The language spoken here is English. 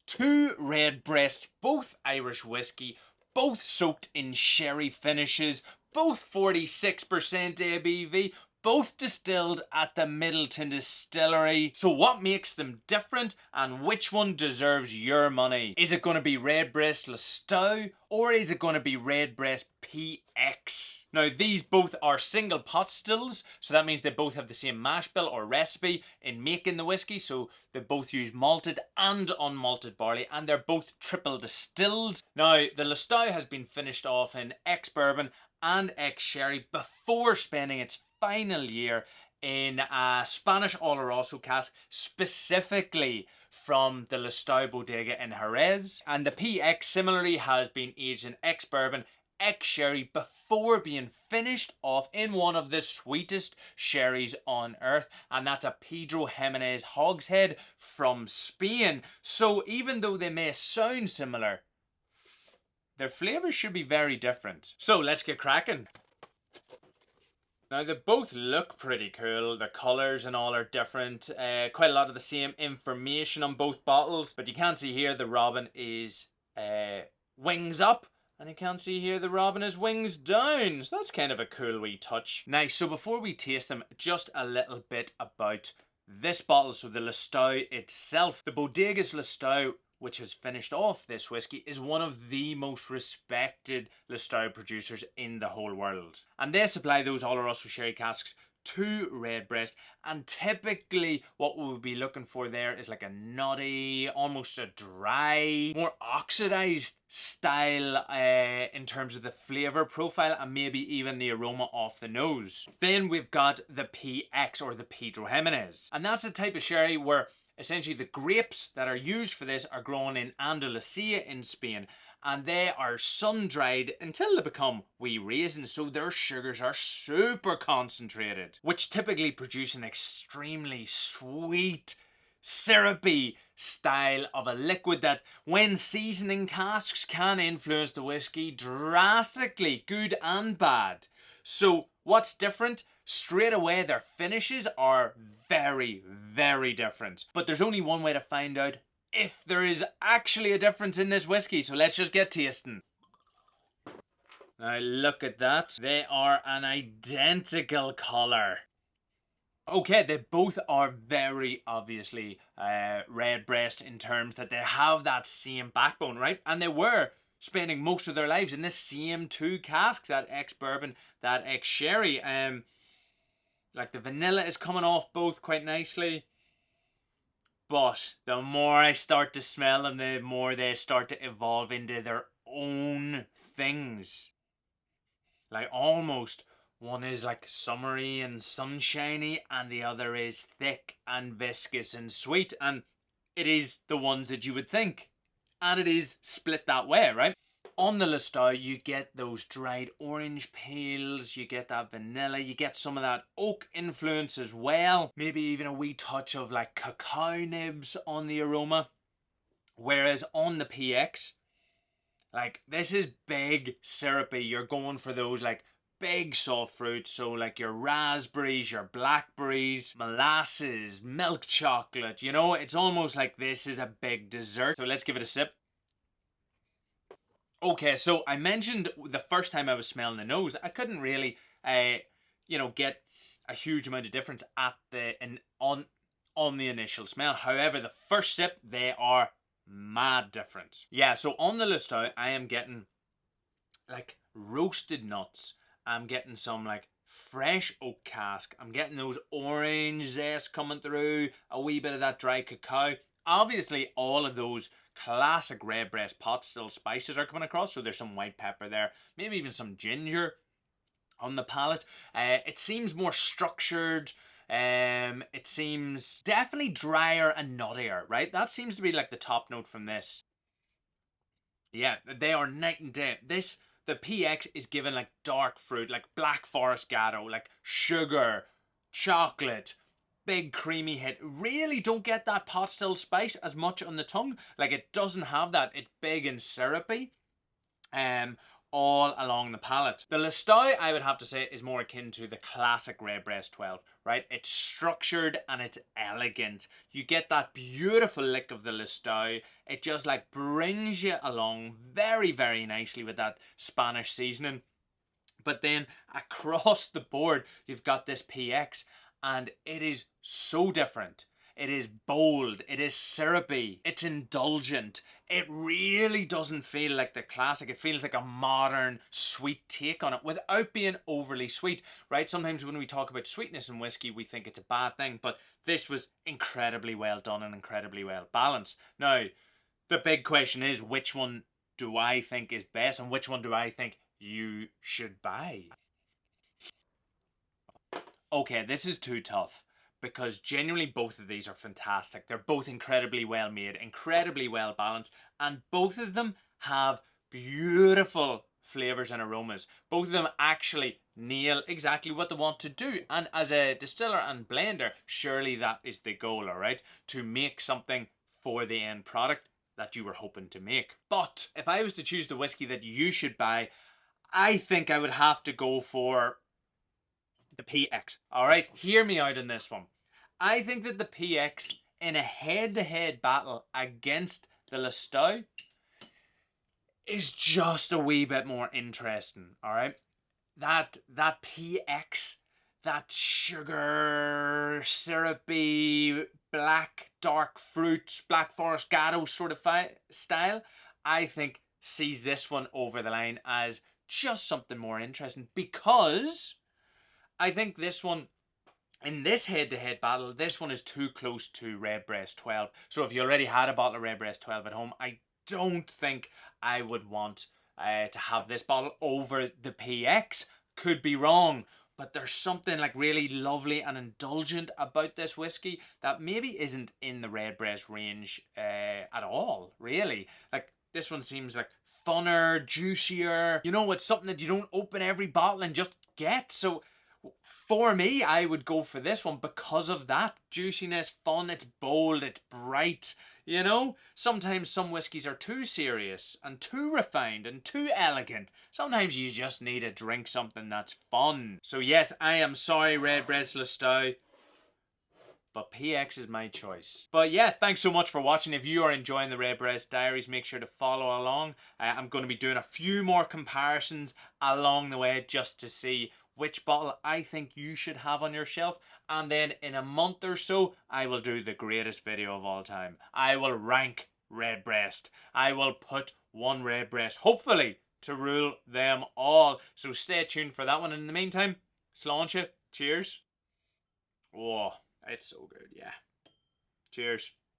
Two Redbreasts, both Irish whiskey, both soaked in sherry finishes, both 46% ABV, both distilled at the Middleton Distillery. So what makes them different and which one deserves your money? Is it going to be Redbreast Lustau or is it going to be Redbreast PX? Now these both are single pot stills, so that means they both have the same mash bill or recipe in making the whiskey, so they both use malted and unmalted barley, and they're both triple distilled. Now the Lustau has been finished off in ex-bourbon and ex-sherry before spending its final year in a Spanish Oloroso cask, specifically from the Lustau Bodega in Jerez. And the PX similarly has been aged in ex-bourbon, ex-sherry before being finished off in one of the sweetest sherries on earth, and that's a Pedro Ximénez hogshead from Spain. So even though they may sound similar, their flavours should be very different. So let's get cracking. Now they both look pretty cool, the colours and all are different, quite a lot of the same information on both bottles, but you can see here the robin is wings up, and you can see here the robin is wings down, so that's kind of a cool wee touch. Nice, so before we taste them, just a little bit about this bottle, so the Lustau itself. The Bodegas Lustau, which has finished off this whiskey, is one of the most respected Lustau producers in the whole world. And they supply those Oloroso sherry casks to Redbreast, and typically what we would be looking for there is like a nutty, almost a dry, more oxidized style in terms of the flavour profile and maybe even the aroma off the nose. Then we've got the PX, or the Pedro Ximénez, and that's the type of sherry where essentially the grapes that are used for this are grown in Andalusia in Spain, and they are sun-dried until they become wee raisins, so their sugars are super concentrated, which typically produce an extremely sweet, syrupy style of a liquid that, when seasoning casks, can influence the whiskey drastically, good and bad. So what's different? Straight away, their finishes are very, very different. But there's only one way to find out if there is actually a difference in this whiskey, so let's just get tasting. Now look at that. They are an identical colour. Okay, they both are very obviously Redbreast in terms that they have that same backbone, right? And they were spending most of their lives in the same two casks, that ex-bourbon, that ex-sherry. Like the vanilla is coming off both quite nicely. But the more I start to smell them, the more they start to evolve into their own things. Like almost one is like summery and sunshiny, and the other is thick and viscous and sweet. And it is the ones that you would think. And it is split that way, right? On the Lustau, you get those dried orange peels, you get that vanilla, you get some of that oak influence as well. Maybe even a wee touch of like cacao nibs on the aroma. Whereas on the PX, like this is big syrupy. You're going for those like big soft fruits, so like your raspberries, your blackberries, molasses, milk chocolate, you know, it's almost like this is a big dessert. So let's give it a sip. Okay, so I mentioned the first time I was smelling the nose, I couldn't really, you know, get a huge amount of difference at on the initial smell. However, the first sip, they are mad different. Yeah, so on the Lustau, I am getting like roasted nuts. I'm getting some like fresh oak cask. I'm getting those orange zest coming through, a wee bit of that dry cacao. Obviously, all of those classic Redbreast pot still spices are coming across, so there's some white pepper there, maybe even some ginger on the palate. It seems more structured. It seems definitely drier and nuttier, right? That seems to be like the top note from this. Yeah, they are night and day. The PX is given like dark fruit, like black forest gatto, like sugar, chocolate, big creamy hit. Really don't get that pot still spice as much on the tongue. Like it doesn't have that. It's big and syrupy. all along the palate. The Lustau, I would have to say, is more akin to the classic Redbreast 12, right? It's structured and it's elegant. You get that beautiful lick of the Lustau. It just like brings you along very, very nicely with that Spanish seasoning. But then across the board, you've got this PX, and it is so different. It is bold, it is syrupy, it's indulgent. It really doesn't feel like the classic. It feels like a modern sweet take on it without being overly sweet, right? Sometimes when we talk about sweetness in whiskey, we think it's a bad thing, but this was incredibly well done and incredibly well balanced. Now, the big question is, which one do I think is best and which one do I think you should buy? Okay, this is too tough because genuinely both of these are fantastic. They're both incredibly well made, incredibly well balanced, and both of them have beautiful flavors and aromas. Both of them actually nail exactly what they want to do. And as a distiller and blender, surely that is the goal, all right? To make something for the end product that you were hoping to make. But if I was to choose the whiskey that you should buy, I think I would have to go for the PX. Alright, hear me out on this one. I think that the PX, in a head-to-head battle against the Lustau, is just a wee bit more interesting. Alright? That PX, that sugar, syrupy, black, dark fruits, Black Forest Gatto sort of style, I think sees this one over the line as just something more interesting, because I think this one, in this head-to-head battle, this one is too close to Redbreast 12. So if you already had a bottle of Redbreast 12 at home, I don't think I would want to have this bottle over the PX. Could be wrong, but there's something like really lovely and indulgent about this whiskey that maybe isn't in the Redbreast range at all, really. Like, this one seems like funner, juicier. You know, it's something that you don't open every bottle and just get. So for me, I would go for this one because of that juiciness, fun, it's bold, it's bright, you know? Sometimes some whiskies are too serious and too refined and too elegant. Sometimes you just need to drink something that's fun. So yes, I am sorry, Redbreast Lustau, but PX is my choice. But yeah, thanks so much for watching. If you are enjoying the Redbreast Diaries, make sure to follow along. I'm going to be doing a few more comparisons along the way just to see which bottle I think you should have on your shelf. And then in a month or so, I will do the greatest video of all time. I will rank Redbreast. I will put one Redbreast, hopefully, to rule them all. So stay tuned for that one. And in the meantime, sláinte, cheers. Oh, it's so good, yeah. Cheers.